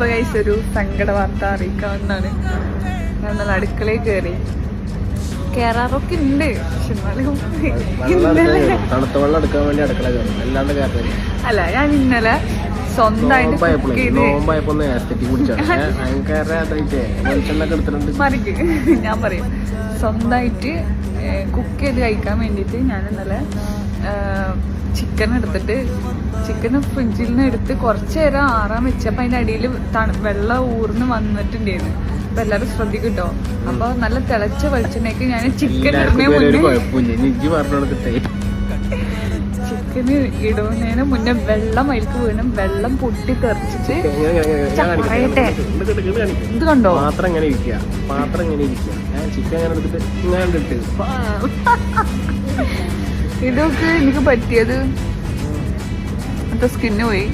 അപ്പൊ കഴിച്ചൊരു സങ്കട വാർത്ത അറിയിക്കാവുന്നതാണ്. ഞാൻ നല്ല അടുക്കളയിൽ കേറാറൊക്കെ ഉണ്ട്. പക്ഷെ അല്ല, ഞാൻ ഇന്നലെ സ്വന്തമായിട്ട് ഞാൻ പറയും സ്വന്തമായിട്ട് കുക്ക് ചെയ്ത് കഴിക്കാൻ വേണ്ടിയിട്ട് ഞാൻ ഇന്നലെ ചിക്കൻ എടുത്തിട്ട് ചിക്കൻ ഫ്രിഡ്ജിൽ നിന്ന് എടുത്ത് കുറച്ച് നേരം ആറാൻ വെച്ചപ്പോൾ അതിൻ്റെ അടിയിൽ വെള്ളം ഊർന്ന് വന്നിട്ടുണ്ടായിരുന്നു. അപ്പൊ എല്ലാവരും ശ്രദ്ധിക്കട്ടോ. അപ്പൊ നല്ല തിളച്ച വെളിച്ചെണ്ണയ്ക്ക് ഞാൻ ചിക്കൻ ഇടുന്നതിന് മുന്നേ വെള്ളം അതിലേക്ക് വീണും വെള്ളം പൊട്ടി തെറിച്ചിട്ട് പറയട്ടെ. ഇത് കണ്ടോ? ഇതൊക്കെ എനിക്ക് പറ്റിയത് സ്കിന്ന് പോയി.